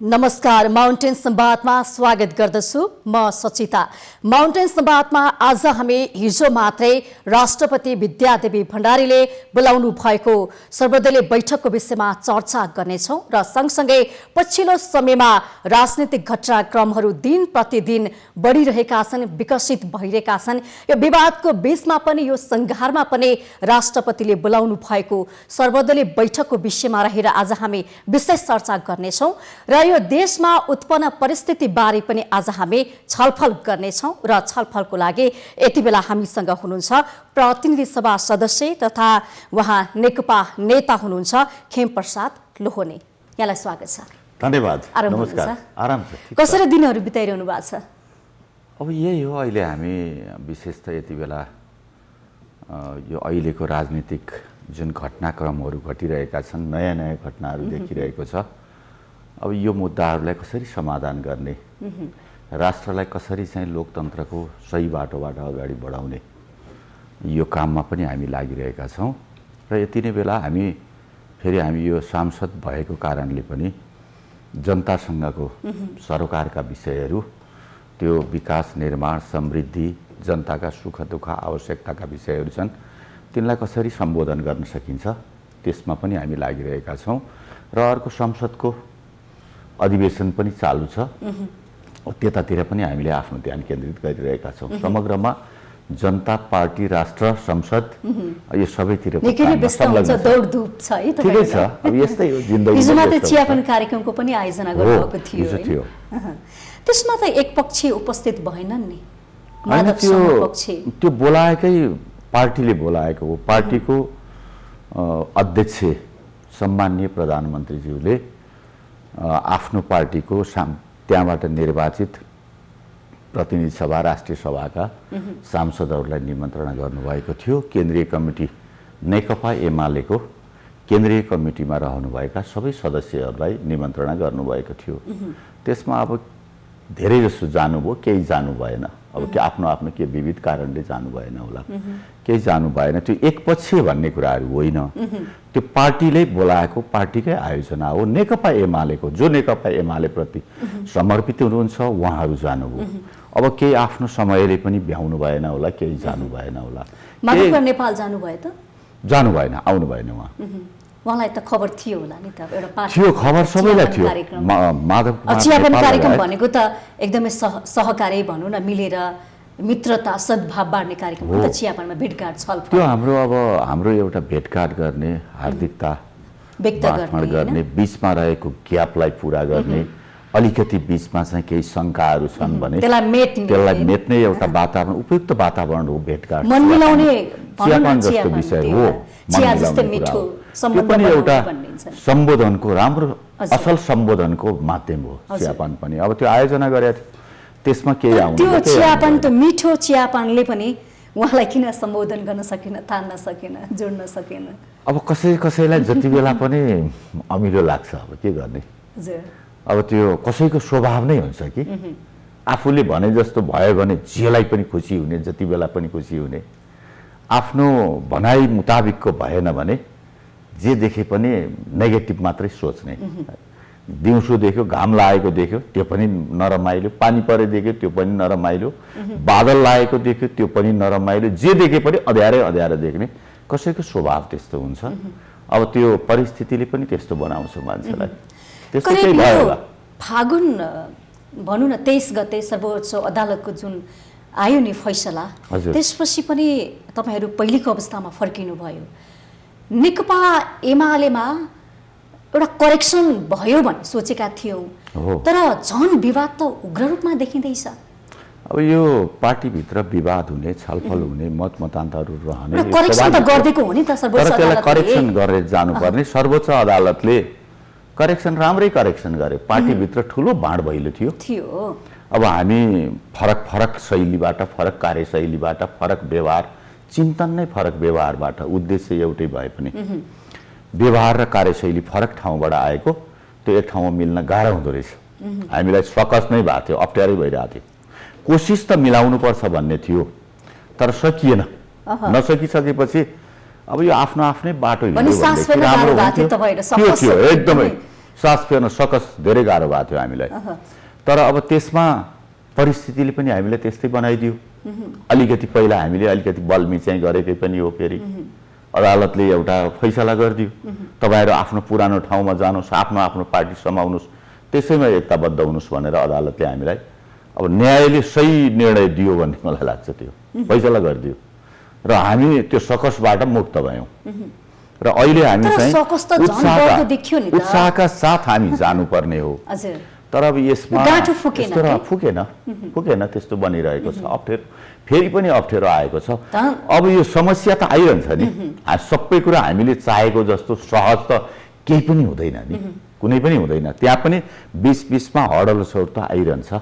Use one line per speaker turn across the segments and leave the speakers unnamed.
नमस्कार, माउन्टेन संवादमा स्वागत गर्दछु। म सचिता। माउन्टेन संवादमा आज हामी हिजो मात्रै राष्ट्रपति विद्यादेवी भण्डारीले बोलाउनु भएको सर्वदलीय बैठकको विषयमा चर्चा गर्नेछौँ र सँगसँगै पछिल्लो समयमा राजनीतिक घटनाक्रमहरू दिन प्रतिदिन बढिरहेका छन्, विकसित भइरहेका छन्। यो विवादको बीचमा पनि, यो संघारमा पनि राष्ट्रपतिले बोलाउनु भएको सर्वदलीय बैठकको विषयमा रहेर आज हामी विशेष चर्चा गर्नेछौँ र यो देशमा उत्पन्न परिस्थिति बारे पनि आज हामी छलफल गर्नेछौँ र छलफलको लागि यति बेला हामीसँग हुनुहुन्छ प्रतिनिधि सभा सदस्य तथा उहाँ नेकपा नेता हुनुहुन्छ खेमप्रसाद लोहनी। यहाँलाई स्वागत छ।
धन्यवाद। नमस्कार। आराम छ।
कसरी दिनहरू बिताइरहनु भएको छ?
अब यही हो, अहिले हामी विशेष त यति बेला यो अहिलेको राजनीतिक जुन घटनाक्रमहरू घटिरहेका छन्, नयाँ नयाँ घटनाहरू देखिरहेको छ। अब यो मुद्दाहरूलाई कसरी समाधान गर्ने, राष्ट्रलाई कसरी चाहिँ लोकतन्त्रको सही बाटोबाट अगाडि बढाउने, यो काममा पनि हामी लागिरहेका छौँ। र यति नै बेला हामी यो सांसद भएको कारणले पनि जनतासँगको सरोकारका विषयहरू, त्यो विकास, निर्माण, समृद्धि, जनताका सुख दुःख आवश्यकताका विषयहरू छन्, तिनलाई कसरी सम्बोधन गर्न सकिन्छ त्यसमा पनि हामी लागिरहेका छौँ। र अर्को संसदको अधिवेशन पनि चालु छ, त्यतातिर पनि हामीले आफ्नो ध्यान केन्द्रित गरिरहेका छौँ। समग्रमा जनता पार्टी, राष्ट्र, संसद यो सबैतिर
दौडधुप छ है।
ठिकै छ, अब यस्तै हो जिन्दगी।
हिजो मात्रै चियापान कार्यक्रमको पनि आयोजना गर्नुभएको थियो। त्यसमा त एकपक्षीय उपस्थित भएनन् नि,
त्यो बोलाएकै पार्टीले बोलाएको हो। पार्टीको अध्यक्ष सम्माननीय प्रधानमन्त्रीज्यूले आफ्नो पार्टीको त्यहाँबाट निर्वाचित प्रतिनिधि सभा, राष्ट्रिय सभाका सांसदहरूलाई निमन्त्रणा गर्नुभएको थियो। केन्द्रीय कमिटी नेकपा एमालेको केन्द्रीय कमिटीमा रहनुभएका सबै सदस्यहरूलाई निमन्त्रणा गर्नुभएको थियो। त्यसमा अब धेरै जसो जानुभयो, केही जानु भएन। अब के आफ्नो आफ्नो के विविध कारणले जानु भएन होला, केही जानु भएन। त्यो एकपक्षीय भन्ने कुराहरू होइन, त्यो पार्टीले बोलाएको पार्टीकै आयोजना हो। नेकपा एमालेको, जो नेकपा एमाले प्रति समर्पित हुनुहुन्छ उहाँहरू जानुभयो। अब केही आफ्नो समयले पनि भ्याउनु भएन होला, केही जानु भएन होला।
नेपाल जानु भयो त?
जानु भएन, आउनु भएन
उहाँलाई त खबर थियो होला नि त? एउटा
थियो, खबर सबैलाई थियो। माधव
चियापान कार्यक्रम भनेको त एकदमै सहकारी भनौँ न, मिलेर मित्रता सद्भाव बाँड्ने कार्यक्रम हो त। चियापानमा भेटघाट छलफल,
त्यो हाम्रो एउटा भेटघाट गर्ने, हार्दिकता व्यक्त गर्ने, बीचमा रहेको ग्यापलाई पुरा गर्ने, अलिकति बीचमा चाहिँ केही शङ्काहरू छन् भने त्यसलाई मेट्ने एउटा वातावरण, उपयुक्त वातावरण हो भेटघाट।
मन मिलाउने
चियापान जस्तो विषय हो, त्यो पनि एउटा सम्बोधनको राम्रो असल सम्बोधनको माध्यम हो चियापान पनि। अब त्यो आयोजना गरेको थियो, त्यसमा केही आउँदैन।
त्यो चियापान त मिठो चियापानले पनि उहाँलाई किन सम्बोधन गर्न सकेन, तान्न सकेन, जोड्न सकेन?
अब कसैलाई जति बेला पनि अमिलो लाग्छ, अब के गर्ने। अब त्यो कसैको स्वभाव नै हुन्छ कि आफूले भने जस्तो भयो भने जेलाई पनि खुसी हुने, जति बेला पनि खुसी हुने। आफ्नो भनाइ मुताबिकको भएन भने जे देखे पनि नेगेटिभ मात्रै सोच्ने। दिउँसो देख्यो, घाम लागेको देख्यो, त्यो पनि नरमाइलो, पानी परे देख्यो, त्यो पनि नरमाइलो, बादल लागेको देख्यो, त्यो पनि नरमाइलो, जे देखे पनि अँध्यारै देख्ने। कसैको स्वभाव त्यस्तो हुन्छ। अब त्यो परिस्थितिले पनि त्यस्तो बनाउँछ मान्छेलाई।
फागुन भनौँ न 23 गते सर्वोच्च अदालतको जुन आयो नि फैसला, त्यसपछि पनि तपाईँहरू पहिलेको अवस्थामा फर्किनु भयो। नेकपा एमालेमा एउटा करेक्सन भयो भन्ने सोचेका थियौँ, तर झन् विवाद त उग्र रूपमा देखिँदैछ।
अब यो पार्टीभित्र विवाद हुने, छलफल हुने, मतमतान्तरहरू रहने,
करेक्सन त गर्दिएको हो नि त सर्वोच्च अदालतले।
त्यसलाई करेक्सन गरेर जानुपर्ने। सर्वोच्च अदालतले करेक्सन, राम्रै करेक्सन गरे। पार्टीभित्र ठुलो बाँड भइलो थियो। अब हामी फरक शैलीबाट, फरक कार्यशैलीबाट, फरक व्यवहार, चिन्तन नै फरक व्यवहारबाट, उद्देश्य एउटै भए पनि व्यवहार र कार्यशैली फरक ठाउँबाट आएको, त्यो एक ठाउँमा मिल्न गाह्रो हुँदो रहेछ। हामीलाई सकस नै भएको थियो, अप्ठ्यारै भइरहेको थियो। कोसिस त मिलाउनुपर्छ भन्ने थियो, तर सकिएन। नसकिसकेपछि अब यो आफ्नो आफ्नै बाटो हिँड्यो, एकदमै सास फेर्न सकस धेरै गाह्रो भएको थियो हामीलाई। तर अब त्यसमा परिस्थितिले पनि हामीलाई त्यस्तै बनाइदियो। अलिकति पहिला हामीले अलिकति बलमी चाहिँ गरेकै पनि हो, फेरि अदालतले एउटा फैसला गरिदियो, तपाईँहरू आफ्नो पुरानो ठाउँमा जानुहोस्, आफ्नो आफ्नो पार्टी समाउनुहोस्, त्यसैमा एकताबद्ध हुनुहोस् भनेर अदालतले हामीलाई अब न्यायले सही निर्णय दियो भन्ने मलाई लाग्छ। त्यो फैसला गरिदियो र हामी त्यो सकसबाट मुक्त भयौँ र अहिले हामी चाहिँ उत्साहका साथ हामी जानुपर्ने हो। तर अब यसमा फुकेन त्यस्तो बनिरहेको छ। अप्ठ्यारो फेरि पनि अप्ठ्यारो आएको छ। अब यो समस्या त आइरहन्छ नि, सबै कुरा हामीले चाहेको जस्तो सहज त केही पनि हुँदैन नि, कुनै पनि हुँदैन। त्यहाँ पनि बीचमा हडलसहरू त आइरहन्छ,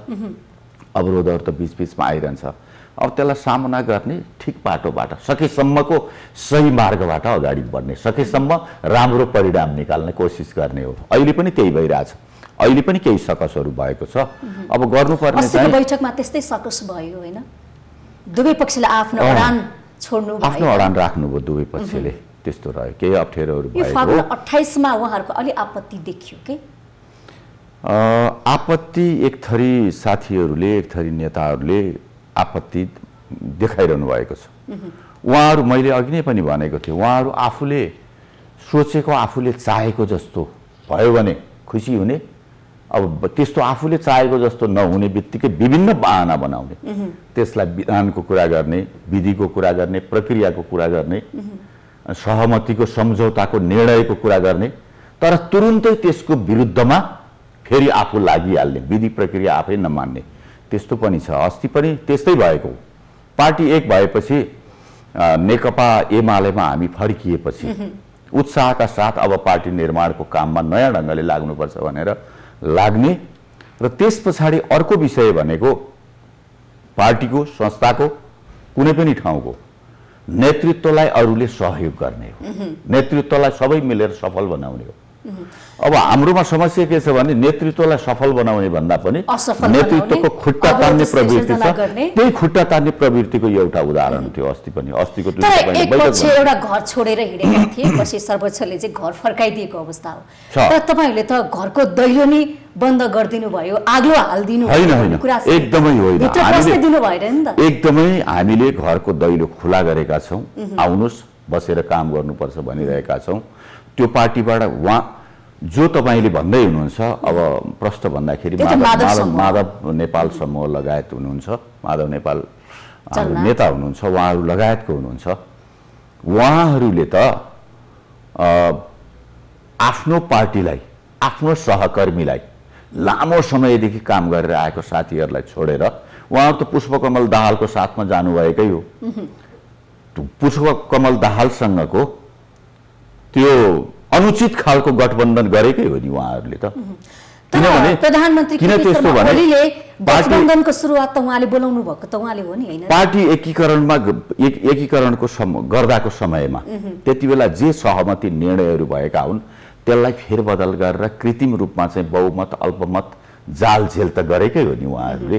अवरोधहरू त बीचमा आइरहन्छ। अब त्यसलाई सामना गर्ने ठिक बाटोबाट, सकेसम्मको सही मार्गबाट अगाडि बढ्ने, सकेसम्म राम्रो परिणाम निकाल्ने कोसिस गर्ने हो। अहिले पनि त्यही भइरहेछ, अहिले पनि केही सकसहरू भएको छ। अब गर्नुपर्ने चाहिँ
बैठकमा त्यस्तै सकस भयो होइन, दुवै पक्षले आफ्नो अडान छोड्नु भयो,
आफ्नो अडान राख्नुभयो दुवै पक्षले, त्यस्तो रह्यो। केही अप्ठ्यारोहरू भएको।
फागुन 28 मा उहाँहरूको अलि आपत्ति देखियो के?
आपत्ति एक थरी साथीहरूले, एक थरी नेताहरूले आपत्ति देखाइरहनु भएको छ। उहाँहरू, मैले अघि नै पनि भनेको थिएँ, उहाँहरू आफूले सोचेको, आफूले चाहेको जस्तो भयो भने खुसी हुने। अब त्यस्तो आफूले चाहेको जस्तो नहुने बित्तिकै विभिन्न बहाना बनाउने, त्यसलाई विधानको कुरा गर्ने, विधिको कुरा गर्ने, प्रक्रियाको कुरा गर्ने, सहमतिको सम्झौताको निर्णयको कुरा गर्ने, तर तुरुन्तै त्यसको विरुद्धमा फेरि आफू लागिहाल्ने, विधि प्रक्रिया आफै नमान्ने, त्यस्तो पनि छ। अस्ति पनि त्यस्तै भएको। पार्टी एक भएपछि, नेकपा एमालेमा हामी फर्किएपछि उत्साहका साथ अब पार्टी निर्माणको काममा नयाँ ढङ्गले लाग्नुपर्छ भनेर लाग्ने र त्यस पछाडि अर्को विषय भनेको पार्टीको, संस्थाको, कुनै पनि ठाउँको नेतृत्वलाई अरूले सहयोग गर्ने हो, नेतृत्वलाई सबै मिलेर सफल बनाउने हो। अब हाम्रोमा समस्या के छ भने नेतृत्वलाई सफल बनाउने भन्दा पनि नेतृत्वको खुट्टा तान्ने प्रवृत्ति छ। त्यही खुट्टा तान्ने प्रवृत्तिको एउटा उदाहरण थियो अस्ति पनि। अस्तिको
एउटा घर छोडेर हिँडेका थिए, पछि सर्वोच्चले चाहिँ घर फर्काइदिएको अवस्था हो। तर तपाईहरुले त घरको दैलो नै बन्द गरिदिनु भयो, आगो हाल्दिनु
होइन, एकदमै होइन। एकदमै हामीले घरको दैलो खुला गरेका छौँ, आउनुस् बसेर काम गर्नुपर्छ भनिरहेका छौँ। त्यो पार्टीबाट उहाँ जो तपाईँले भन्दै हुनुहुन्छ, अब प्रश्न भन्दाखेरि माधव नेपाल समूह लगायत हुनुहुन्छ, माधव नेपाल नेता हुनुहुन्छ, उहाँहरू लगायतको हुनुहुन्छ। उहाँहरूले त आफ्नो पार्टीलाई, आफ्नो सहकर्मीलाई, लामो समयदेखि काम गरेर आएको साथीहरूलाई छोडेर उहाँहरू त पुष्पकमल दाहालको साथमा जानुभएकै हो। पुष्पकमल दाहालसँगको त्यो अनुचित खालको गठबन्धन गरेकै हो नि उहाँहरूले त।
किनभने प्रधानमन्त्री किन त्यस्तो भने गठबन्धनको सुरुवात त उहाँले बोलाउनु भएको त उहाँले हो नि हैन।
पार्टी एकीकरणको गर्दाको समयमा त्यति बेला जे सहमति निर्णयहरू भएका हुन् त्यसलाई फेरबदल गरेर कृत्रिम रूपमा चाहिँ बहुमत अल्पमत जालझेल त गरेकै हो नि उहाँहरूले,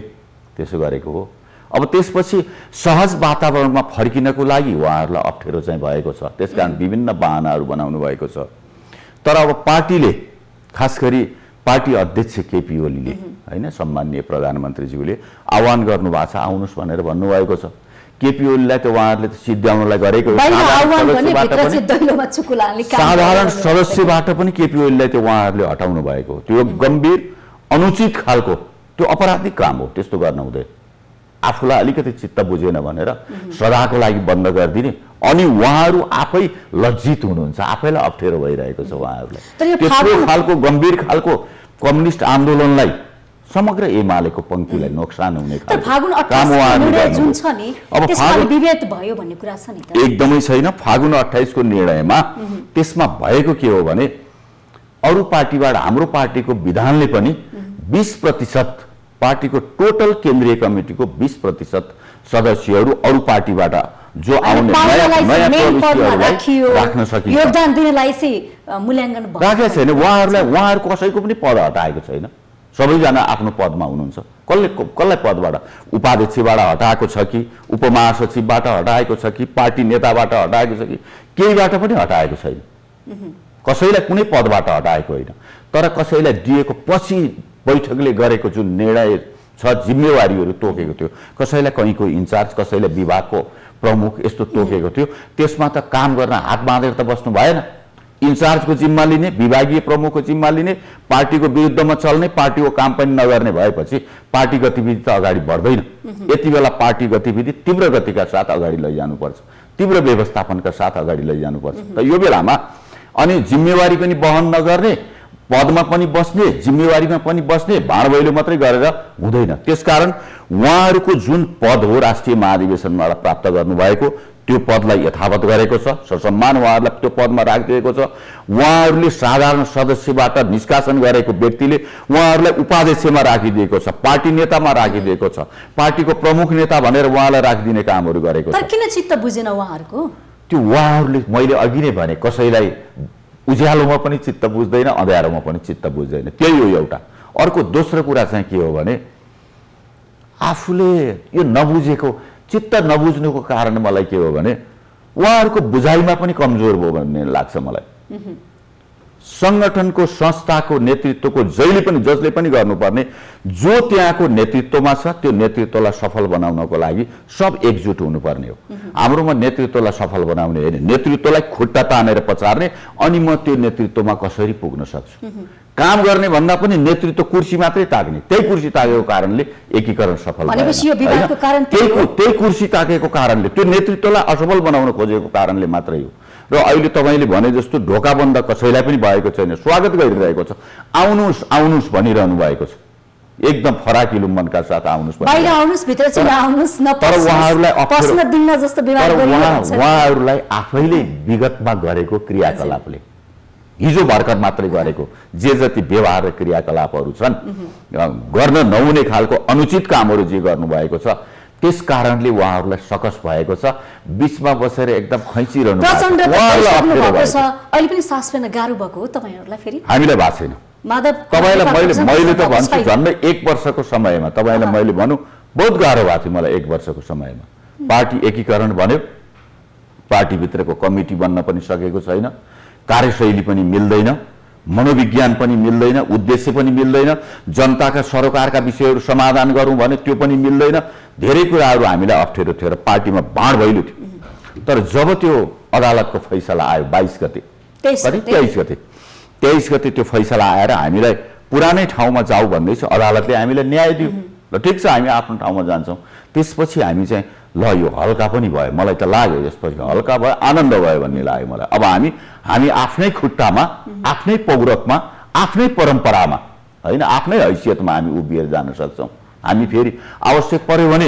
त्यसो गरेको हो। अब त्यसपछि सहज वातावरणमा फर्किनको लागि उहाँहरूलाई अप्ठ्यारो चाहिँ भएको छ, त्यसकारण विभिन्न बहानाहरू बनाउनु भएको छ। तर अब पार्टीले, खास गरी पार्टी अध्यक्ष केपी ओलीले हैन, सम्माननीय प्रधानमन्त्रीज्यूले आह्वान गर्नुभएको छ, आउनुहोस् भनेर भन्नुभएको छ। केपी ओलीलाई त उहाँहरूले त सिद्ध्याउनलाई गरेको हो। साधारण सदस्यबाट पनि केपी ओलीलाई त उहाँहरूले हटाउनु भएको, त्यो गम्भीर अनुचित खालको त्यो अपराधिक काम हो, त्यस्तो गर्न हुँदैन। आफूलाई अलिकति चित्त बुझेन भनेर सदाको लागि बन्द गरिदिने, अनि उहाँहरू आफै लज्जित हुनुहुन्छ, आफैलाई अप्ठ्यारो भइरहेको छ उहाँहरूलाई। त्यस्तो खालको गम्भीर खालको कम्युनिस्ट आन्दोलनलाई, समग्र एमालेको पंक्तिलाई नोक्सान हुने एकदमै छैन। फागुन 28 को निर्णयमा त्यसमा भएको के हो भने अरू पार्टीबाट हाम्रो पार्टीको विधानले पनि 20% पार्टीको टोटल केन्द्रीय कमिटीको 20% सदस्यहरू अरू पार्टीबाट जो आउने नयाँ प्रविष्टिहरूलाई राख्न सकिन्छ,
योगदान दिनलाई चाहिँ मूल्याङ्कन
राखेको छैन। उहाँहरूको कसैको पनि पद हटाएको छैन, सबैजना आफ्नो पदमा हुनुहुन्छ। कसलाई पदबाट, उपाध्यक्षबाट हटाएको छ कि उपमहासचिवबाट हटाएको छ कि पार्टी नेताबाट हटाएको छ कि केहीबाट पनि हटाएको छैन। कसैलाई कुनै पदबाट हटाएको होइन, तर कसैलाई दिएको पछि बैठकले गरेको जुन निर्णय छ, जिम्मेवारीहरू तोकेको थियो, कसैलाई कहीँको इन्चार्ज, कसैलाई विभागको प्रमुख यस्तो तोकेको थियो, त्यसमा त काम गर्न हात बाँधेर त बस्नु भएन। इन्चार्जको जिम्मा लिने, विभागीय प्रमुखको जिम्मा लिने, पार्टीको विरुद्धमा चल्ने, पार्टीको काम पनि नगर्ने भएपछि पार्टी गतिविधि त अगाडि बढ्दैन। यति बेला पार्टी गतिविधि तीव्र गतिका साथ अगाडि लैजानुपर्छ, तीव्र व्यवस्थापनका साथ अगाडि लैजानुपर्छ। त यो बेलामा अनि जिम्मेवारी पनि वहन नगर्ने, पदमा पनि बस्ने, जिम्मेवारीमा पनि बस्ने, भाँडभैलो मात्रै गरेर हुँदैन। त्यसकारण उहाँहरूको जुन पद हो राष्ट्रिय महाधिवेशनबाट प्राप्त गर्नुभएको, त्यो पदलाई यथावत गरेको छ, ससम्मान उहाँहरूलाई त्यो पदमा राखिदिएको छ। उहाँहरूले साधारण सदस्यबाट निष्कासन गरेको व्यक्तिले उहाँहरूलाई उपाध्यक्षमा राखिदिएको छ, पार्टी नेतामा राखिदिएको छ, पार्टीको प्रमुख नेता भनेर उहाँलाई राखिदिने कामहरू गरेको छ।
तर किन चित्त बुझेन उहाँहरूको?
त्यो उहाँहरूले, मैले अघि नै भने, कसैलाई उज्यालोमा पनि चित्त बुझ्दैन, अँध्यारोमा पनि चित्त बुझ्दैन, त्यही हो एउटा। अर्को दोस्रो कुरा चाहिँ के हो भने, आफूले यो नबुझेको, चित्त नबुझ्नुको कारण मलाई के हो भने उहाँहरूको बुझाइमा पनि कमजोर भयो भन्ने लाग्छ मलाई। संगठनको, संस्थाको नेतृत्वको जसले पनि गर्नुपर्ने, जो त्यहाँको नेतृत्वमा छ, त्यो नेतृत्वलाई सफल बनाउनको लागि सब एकजुट हुनुपर्ने हो। हाम्रोमा नेतृत्वलाई सफल बनाउने होइन, नेतृत्वलाई खुट्टा तानेर पछार्ने, अनि म त्यो नेतृत्वमा कसरी पुग्न सक्छु। काम गर्ने भन्दा पनि नेतृत्व कुर्सी मात्रै ताक्ने, त्यही कुर्सी ताकेको कारणले एकीकरण सफल भएन। त्यही कुर्सी ताकेको कारणले, त्यो नेतृत्वलाई असफल बनाउन खोजेको कारणले मात्रै हो। र अहिले तपाईँले भने जस्तो ढोकाबन्द कसैलाई पनि भएको छैन, स्वागत गरिरहेको छ। आउनुहोस् आउनुहोस् भनिरहनु भएको छ, एकदम फराकिलो मनका साथ आउनुहोस्,
बाहिर आउनुहोस्, भित्र चाहिँ आउनुहोस्,
तर
उहाँहरूलाई
उहाँहरूलाई आफैले विगतमा गरेको क्रियाकलापले, हिजो भर्खर मात्रै गरेको जे जति व्यवहार र क्रियाकलापहरू छन्, गर्न नहुने खालको अनुचित कामहरू जे गर्नुभएको छ, त्यस कारणले उहाँहरूलाई सकस भएको छ। बीचमा बसेर एकदम खैचिरहनु
भएको छ। अहिले पनि सास फेर्न गाह्रो भएको हो तपाईहरुलाई? फेरि हामीलाई
भएको छैन। तपाईँलाई मैले त भन्छु, झन्डै 1 वर्षको समयमा तपाईँलाई मैले भनौँ बहुत गाह्रो भएको थियो मलाई। 1 वर्षको समयमा पार्टी एकीकरण भन्यो, पार्टीभित्रको कमिटी बन्न पनि सकेको छैन, कार्यशैली पनि मिल्दैन, मनोविज्ञान पनि मिल्दैन, उद्देश्य पनि मिल्दैन, जनताका सरोकारका विषयहरू समाधान गरौँ भने त्यो पनि मिल्दैन। धेरै कुराहरू हामीलाई अप्ठ्यारो थियो र पार्टीमा बाँड भइलो थियो। तर जब त्यो अदालतको फैसला आयो 22 गते, 23 गते त्यो फैसला आएर हामीलाई पुरानै ठाउँमा जाऊ भन्दैछ, अदालतले हामीलाई न्याय दियो। ल ठिक छ, हामी आफ्नो ठाउँमा जान्छौँ। त्यसपछि हामी चाहिँ ल यो हल्का पनि भयो, मलाई त लाग्यो यसपछि हल्का भयो, आनन्द भयो भन्ने लाग्यो मलाई। अब हामी आफ्नै खुट्टामा, आफ्नै पौरखमा, आफ्नै परम्परामा, होइन, आफ्नै हैसियतमा हामी उभिएर जान सक्छौँ। हामी फेरि आवश्यक पर्यो भने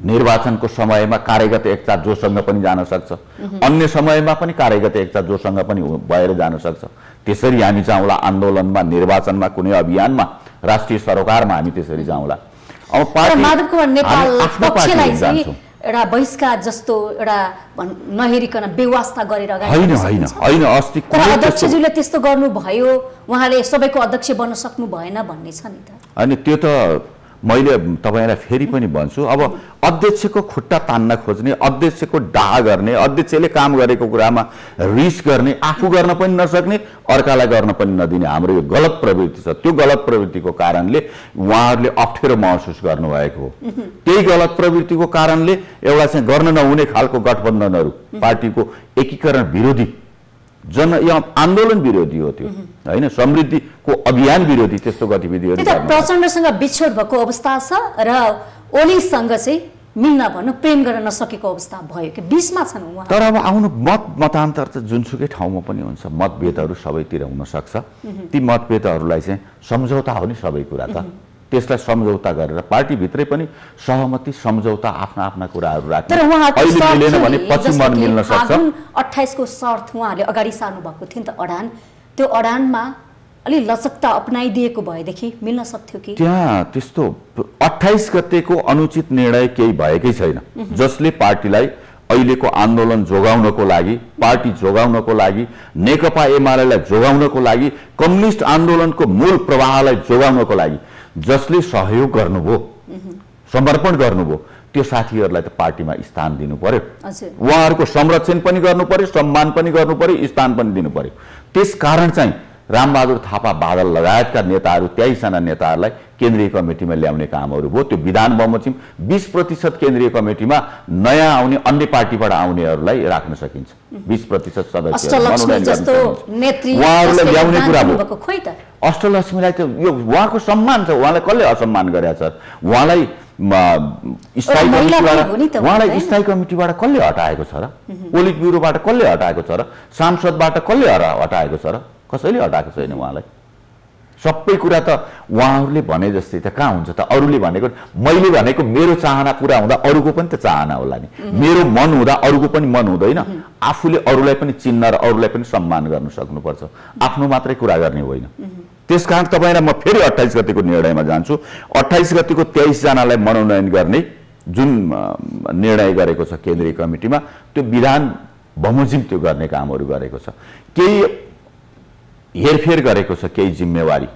निर्वाचनको समयमा कार्यगत एकता जोसँग पनि जान सक्छ, अन्य समयमा पनि कार्यगत एकता जोसँग पनि भएर जान सक्छ। त्यसरी हामी जाउँला आन्दोलनमा, निर्वाचनमा, कुनै अभियानमा, राष्ट्रिय सरोकारमा हामी त्यसरी जाउँला।
अब एउटा बहिष्कार जस्तो एउटा नहेरिकन बेवास्ता गरेर
होइन, अस्ति
अध्यक्षज्यूले त्यस्तो गर्नुभयो, उहाँले सबैको अध्यक्ष बन्न सक्नु भएन भन्ने छ नि त।
अनि त्यो त मैले तपाईलाई फेरि पनि भन्छु, अब अध्यक्षको खुट्टा तान्न खोज्ने, अध्यक्षको डाहा गर्ने, अध्यक्षले काम गरेको कुरामा रिस गर्ने, आफू गर्न पनि नसक्ने, अर्कालाई गर्न पनि नदिने हाम्रो यो गलत प्रवृत्ति छ। त्यो गलत प्रवृत्तिको कारणले उहाँहरूले अप्ठ्यारो महसुस गर्नुभएको हो। त्यही गलत प्रवृत्तिको कारणले एउटा चाहिँ गर्न नहुने खालको गठबन्धनहरू, पार्टीको एकीकरण विरोधी, आन्दोलन विरोधी हो त्यो, होइन, समृद्धिको अभियान विरोधी त्यस्तो गतिविधिहरू।
प्रचण्डसँग बिछोड भएको अवस्था छ र ओलीसँग चाहिँ मिल्न भन्नु प्रेम गर्न नसकेको अवस्था भयो कि बीचमा छन् उहाँ।
तर अब आउनु मतान्तर त जुनसुकै ठाउँमा पनि हुन्छ, मतभेदहरू सबैतिर हुन सक्छ। ती मतभेदहरूलाई चाहिँ सम्झौता हो नि सबै कुरा त, त्यसलाई सम्झौता गरेर पार्टीभित्रै पनि सहमति, सम्झौता, आफ्ना आफ्ना कुराहरू राख्ने।
अहिले
मिलेन भने पछि मन मिल्न सक्छ।
28 को शर्त उहाँले अगाडि सार्नु भएको थियो नि त अडान, त्यो अडानमा अलि लचकता अपनाइदिएको भएदेखि मिल्न सक्थ्यो कि?
त्यहाँ त्यस्तो 28 गतेको अनुचित निर्णय केही भएकै छैन, जसले पार्टीलाई अहिलेको आन्दोलन जोगाउनको लागि, पार्टी जोगाउनको लागि, नेकपा एमालेलाई जोगाउनको लागि, कम्युनिस्ट आन्दोलनको मूल प्रवाहलाई जोगाउनको लागि जसले सहयोग गर्नुभयो, समर्पण गर्नुभयो, त्यो साथीहरूलाई त पार्टीमा स्थान दिनु पर्यो,
हजुर।
उहाँहरूको संरक्षण पनि गर्नु पर्यो, सम्मान पनि गर्नु पर्यो, स्थान पनि दिनु पर्यो। त्यसकारण चाहिँ रामबहादुर थापा बादल लगायतका नेताहरू 23जना नेताहरूलाई केन्द्रीय कमिटीमा ल्याउने कामहरू भयो। त्यो विधान बमोजिम 20% केन्द्रीय कमिटीमा नयाँ आउने अन्य पार्टीबाट आउनेहरूलाई राख्न सकिन्छ। 20% सदस्य
अष्टलक्ष्मी जस्तो नेत्री
उहाँहरूलाई ल्याउने कुरा भयो।
खोइ त
अष्टलक्ष्मीलाई त यो उहाँको सम्मान छ, उहाँलाई कसले असम्मान गरेछ? उहाँलाई स्थायी कमिटीबाट कसले हटाएको छ र? पोलिट ब्युरोबाट कसले हटाएको छ र? सांसदबाट कसले हटाएको छ र? कसैले हटाएको छैन उहाँलाई। सबै कुरा त उहाँहरूले भने जस्तै त कहाँ हुन्छ त? अरूले भनेको, मैले भनेको मेरो चाहना पुरा हुँदा अरूको पनि त चाहना होला नि, मेरो मन हुँदा अरूको पनि मन हुँदैन। आफूले अरूलाई पनि चिन्न र अरूलाई पनि सम्मान गर्न सक्नुपर्छ, आफ्नो मात्रै कुरा गर्ने होइन। त्यसकारण तपाईँलाई म फेरि 28 गतिको निर्णयमा जान्छु। 28 गतिको 23 जनालाई मनोनयन गर्ने जुन निर्णय गरेको छ केन्द्रीय कमिटीमा, त्यो विधान बमोजिम त्यो गर्ने कामहरू गरेको छ। केही हेरफेर गरेको छ, केही जिम्मेवारी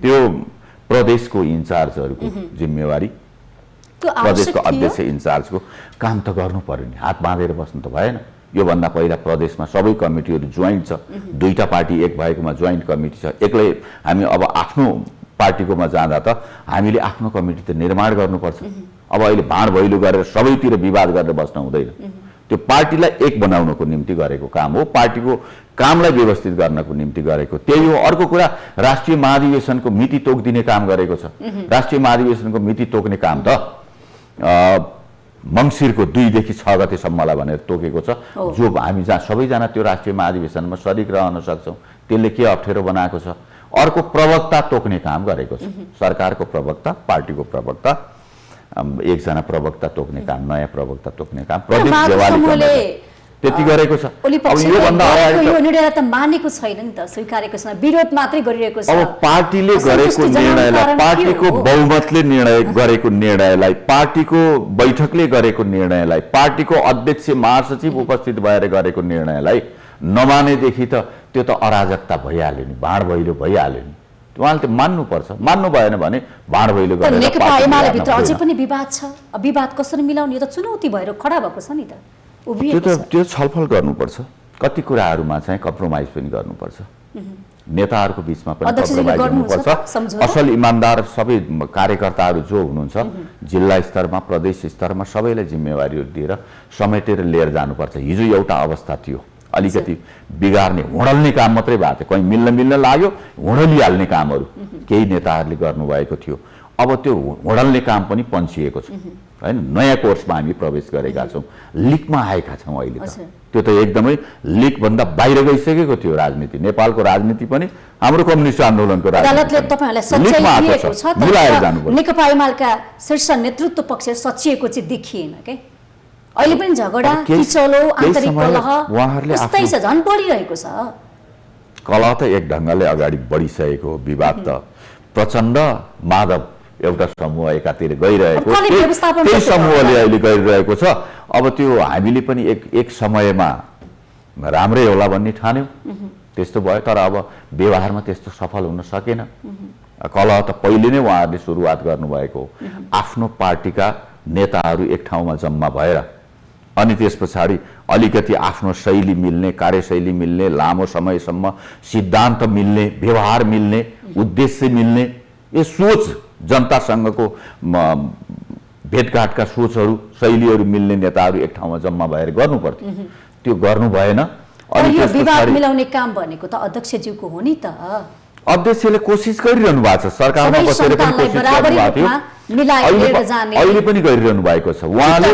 त्यो प्रदेशको इन्चार्जहरूको जिम्मेवारी, प्रदेशको अध्यक्ष इन्चार्जको काम त गर्नु पर्यो नि, हात बाँधेर बस्नु त भएन। योभन्दा पहिला प्रदेशमा सबै कमिटीहरू जोइन्ट छ, दुईटा पार्टी एक भएकोमा जोइन्ट कमिटी छ। एक्लै हामी अब आफ्नो पार्टीकोमा जाँदा त हामीले आफ्नो कमिटी त निर्माण गर्नुपर्छ। अब अहिले भाँड भैलो गरेर सबैतिर विवाद गरेर बस्न हुँदैन। त्यो पार्टीलाई एक बनाउनको निम्ति गरेको काम हो, पार्टीको कामलाई व्यवस्थित गर्नको निम्ति गरेको त्यही हो। अर्को कुरा, राष्ट्रिय महाधिवेशनको मिति तोकिदिने काम गरेको छ। राष्ट्रिय महाधिवेशनको मिति तोक्ने काम त मङ्सिरको 2 देखि 6 गतेसम्मलाई भनेर तोकेको छ, जो हामी जहाँ सबैजना त्यो राष्ट्रिय महाधिवेशनमा सरिक रहन सक्छौँ। त्यसले के अप्ठ्यारो बनाएको छ? अर्को प्रवक्ता तोक्ने काम गरेको छ, सरकारको प्रवक्ता, पार्टीको प्रवक्ता, एकजना प्रवक्ता तोक्ने काम, नयाँ प्रवक्ता तोक्ने काम प्रदीप जेवालीले त्यति गरेको छ।
अब योभन्दा अगाडि यो निर्णयलाई त मानेको छैन नि त, स्वीकारेको छैन, विरोध मात्रै गरिरहेको छ।
अब पार्टीले गरेको निर्णयलाई, पार्टीको बहुमतले निर्णय गरेको निर्णयलाई, पार्टीको बैठकले गरेको निर्णयलाई, पार्टीको अध्यक्ष महासचिव उपस्थित भएर गरेको निर्णयलाई नमानेदेखि त त्यो त अराजकता भइहाल्यो नि, भाँड भैलो भइहाल्यो नि। उहाँले त मान्नुपर्छ, मान्नु भएन भने भाँड भैलो गरेर
नेकपा एमाले भित्र अझै पनि विवाद छ। विवाद कसरी मिलाउने? यो त चुनौती भएर खडा भएको छ नि त।
त्यो छलफल गर्नुपर्छ, कति कुराहरूमा चाहिँ कम्प्रोमाइज पनि गर्नुपर्छ, नेताहरूको बिचमा पनि कम्प्रोमाइज गर्नुपर्छ। असल इमान्दार सबै कार्यकर्ताहरू जो हुनुहुन्छ जिल्ला स्तरमा, प्रदेश स्तरमा सबैलाई जिम्मेवारीहरू दिएर समेटेर लिएर जानुपर्छ। हिजो एउटा अवस्था थियो, अलिकति बिगार्ने, हुँडल्ने काम मात्रै भएको थियो, कहीँ मिल्न लाग्यो हुँडलिहाल्ने कामहरू केही नेताहरूले गर्नुभएको थियो। अब त्यो हुँडल्ने काम पनि पन्छिएको छ हैन। नयाँ कोर्समा हामी प्रवेश गरेका छौँ, लिकमा आएका छौँ अहिले त। त्यो त एकदमै लिकभन्दा बाहिर गइसकेको थियो राजनीति, नेपालको राजनीति पनि हाम्रो कम्युनिस्ट आन्दोलनको
नेकपा एमालेका शीर्ष नेतृत्व पक्ष सचिएको चाहिँ देखिएन के? अहिले पनि झगडा, किचलो, आन्तरिक कलह यस्तै छ, झन् बढिरहेको छ।
कलह त एक ढङ्गले अगाडि बढिसकेको, विवाद त प्रचण्ड माधव एउटा समूह एकातिर गइरहेको, त्यही समूहले अहिले गरिरहेको छ। अब त्यो हामीले पनि एक समयमा राम्रै होला भन्ने ठान्यौँ, त्यस्तो भयो। तर अब व्यवहारमा त्यस्तो सफल हुन सकेन। कलह त पहिले नै उहाँहरूले सुरुवात गर्नुभएको, आफ्नो पार्टीका नेताहरू एक ठाउँमा जम्मा भएर अनि त्यस पछाडि अलिकति आफ्नो शैली मिल्ने, कार्यशैली मिल्ने, लामो समयसम्म सिद्धान्त मिल्ने, व्यवहार मिल्ने, उद्देश्य मिल्ने, यो सोच जनतासँगको भेटघाटका सोचहरू, शैलीहरू मिल्ने नेताहरू एक ठाउँमा जम्मा भएर गर्नु पर्थ्यो। त्यो गर्नु भएन।
अनि यो विवाद मिलाउने काम भनेको त अध्यक्षज्यूको हो नि त।
अध्यक्षले कोसिस गरिरहनु भएको छ, सरकारमा बसेर पनि कोसिस गर्नुभएको थियो, अहिले पनि गरिरहनु भएको छ। उहाँले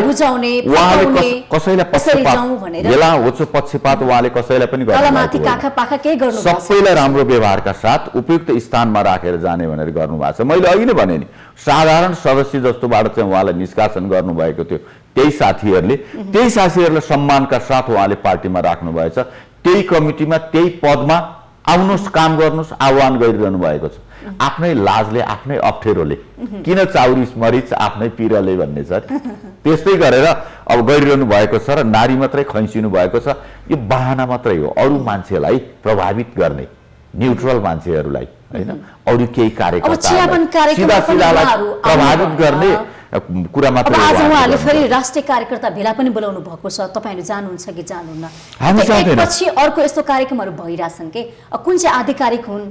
कसैलाई बेला होचो पक्षपात उहाँले कसैलाई पनि गर्नु, सबैलाई राम्रो व्यवहारका साथ उपयुक्त स्थानमा राखेर जाने भनेर गर्नुभएको छ। मैले अघि नै भने नि, साधारण सदस्य जस्तोबाट चाहिँ उहाँलाई निष्कासन गर्नुभएको थियो। त्यही साथीहरूले सम्मानका साथ उहाँले पार्टीमा राख्नुभएछ। त्यही कमिटीमा, त्यही पदमा आउनुहोस्, काम गर्नुहोस् आह्वान गरिरहनु भएको छ। आफ्नै लाजले, आफ्नै अप्ठ्यारोले, किन चाउरिस मरिच आफ्नै पिरले भन्ने छ, त्यस्तै गरेर अब गरिरहनु भएको छ। र नारी मात्रै खैँचिनु भएको छ, यो बहाना मात्रै हो अरू मान्छेलाई प्रभावित गर्ने, न्युट्रल मान्छेहरूलाई होइन, अरू केही कार्यकर्ताहरूलाई सिधा प्रभावित गर्ने कुरा मात्र
अब आज उहाँले फेरि राष्ट्रिय कार्यकर्ता भेला पनि बोलाउनु भएको छ, तपाईहरु जानुहुन्छ कि जानुहुन्न?
हामी जाँदैनौँ।
एकपछि अर्को यस्तो कार्यक्रमहरू भइराछन् के, कुन चाहिँ आधिकारिक हुन्?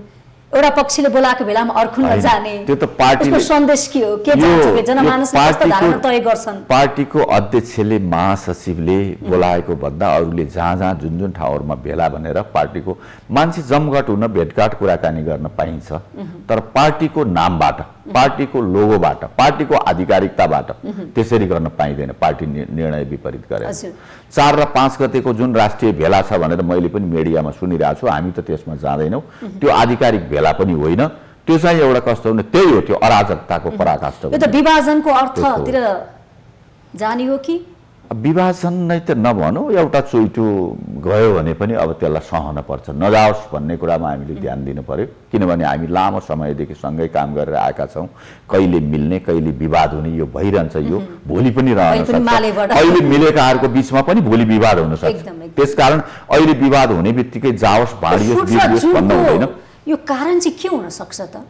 एउटा पक्षले बोलाएको बेलामा अर्को नजाने,
त्यो त पार्टीले
सन्देश के हो, के चाहन्छ के जनमानसले कस्तो धारणा तय गर्छन्?
पार्टीको अध्यक्षले महासचिवले बोलाएको भन्दा अरूले जहाँ जहाँ जुन जुन ठाउँहरूमा भेला भनेर पार्टीको मान्छे जमघट हुन भेटघाट कुराकानी गर्न पाइन्छ, तर पार्टीको नामबाट, पार्टीको लोगोबाट, पार्टीको आधिकारिकताबाट त्यसरी गर्न पाइँदैन। पार्टी निर्णय विपरीत गरेर 4 र 5 गतेको जुन राष्ट्रिय भेला छ भनेर मैले पनि मिडियामा सुनिरहेको छु, हामी त त्यसमा जाँदैनौँ। त्यो आधिकारिक भेला पनि होइन, त्यो चाहिँ एउटा कस्तो भने त्यही हो, त्यो अराजकताको पराकाष्ठ हो।
यो त विभाजनको अर्थतिर जाने हो कि?
विभाजन नै त नभनौँ, एउटा चोइटो गयो भने पनि अब त्यसलाई सहन पर्छ, नजाओस् भन्ने कुरामा हामीले ध्यान दिनु पर्यो। किनभने हामी लामो समयदेखि सँगै काम गरेर आएका छौँ। कहिले मिल्ने कहिले विवाद हुने यो भइरहन्छ, यो भोलि पनि रहन सक्छ। अहिले मिलेकाहरूको बिचमा पनि भोलि विवाद हुन सक्छ। त्यसकारण अहिले विवाद हुने बित्तिकै जाओस् भाँडियोस् बिग्रियोस् भन्नु हुँदैन।
यो कारण चाहिँ के हुन सक्छ त?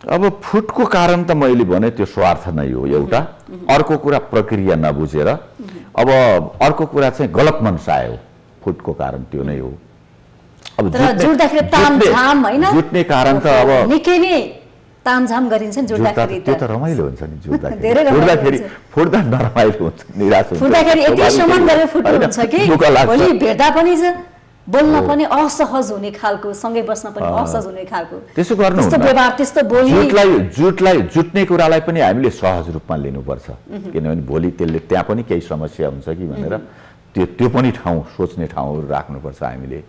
अब फुटको कारण त मैले भने त्यो स्वार्थ नै हो एउटा। अर्को कुरा प्रक्रिया नबुझेर, अब अर्को कुरा चाहिँ गलत मनसाय हो। फुटको कारण त्यो नै हो। अब
जुट्दाखेरि तामझाम हैन,
जुट्ने कारण त अब
निकै नै तामझाम गरिन्छ नि जुट्दाखेरि।
त्यो त रमाइलो हुन्छ नि जुट्दाखेरि, फुट्दा नरमाइलो हुन्छ, निराश हुन्छ।
फुट्दाखेरि यति सम्मान गरेर फुट्नु हुन्छ कि भोलि भेट्दा पनि बोल्न पनि असहज हुने खालको, सँगै बस्न पनि असहज हुने खालको
त्यसो गर्नु,
त्यस्तो व्यवहार, त्यस्तो बोली।
जुट्ने कुरालाई पनि हामीले सहज रूपमा लिनुपर्छ। किनभने भोलि त्यसले त्यहाँ पनि केही समस्या हुन्छ कि भनेर त्यो पनि ठाउँ सोच्ने ठाउँहरू राख्नुपर्छ हामीले।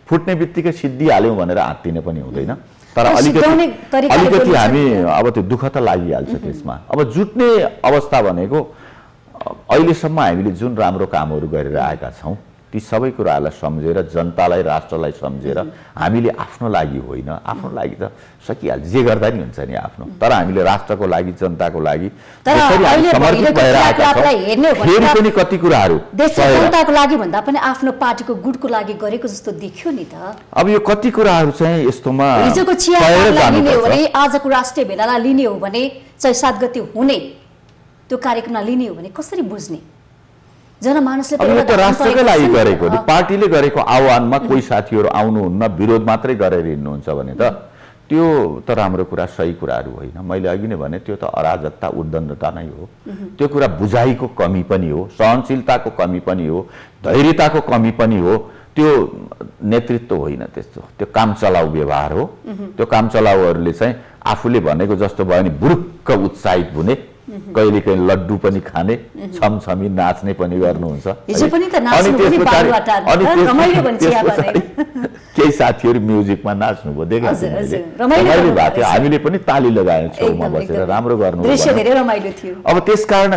फुट्ने बित्तिकै सिद्धिहाल्यौँ भनेर आत्तिने पनि हुँदैन, तर अलिकति हामी अब त्यो दुःख त लागिहाल्छ त्यसमा। अब जुट्ने अवस्था भनेको अहिलेसम्म हामीले जुन राम्रो कामहरू गरेर आएका छौँ ती सबै कुराहरूलाई सम्झेर, जनतालाई राष्ट्रलाई सम्झेर हामीले आफ्नो लागि होइन, आफ्नो लागि त सकिहाल्छ, जे गर्दा नि हुन्छ नि आफ्नो, तर हामीले राष्ट्रको लागि जनताको लागि समर्पित भएर आएका छौँ। फेरि पनि कति कुराहरू
जनताको लागि भन्दा पनि आफ्नो पार्टीको गुटको लागि गरेको जस्तो देखियो नि त।
अब यो कति कुराहरू चाहिँ यस्तोमा
हिजोको चियालाई लिने हो भने, आजको राष्ट्रिय भेलालाई लिने हो भने, 6-7 गते हुने त्यो कार्यक्रमलाई लिने हो भने कसरी बुझ्ने? जनमानसले
त राष्ट्रकै लागि गरेको नि, पार्टीले गरेको आह्वानमा कोही साथीहरू आउनुहुन्न, विरोध मात्रै गरेर हिँड्नुहुन्छ भने त त्यो त राम्रो कुरा, सही कुराहरू होइन। मैले अघि नै भने त्यो त अराजकता, उद्दण्डता नै हो। त्यो कुरा बुझाइको कमी पनि हो, सहनशीलताको कमी पनि हो, धैर्यताको कमी पनि हो। त्यो नेतृत्व होइन, त्यस्तो त्यो काम चलाउ व्यवहार हो। त्यो काम चलाउहरूले चाहिँ आफूले भनेको जस्तो भयो भने बुरुक्क उत्साहित हुने, कहिले कहिले लड्डु पनि खाने, छमछमी नाच्ने पनि गर्नुहुन्छ। केही साथीहरू म्युजिकमा नाच्नुभयो, देखेको रमाइलो भएको थियो। हामीले पनि ताली लगायौँ छेउमा बसेर, राम्रो गर्नु। अब त्यसकारण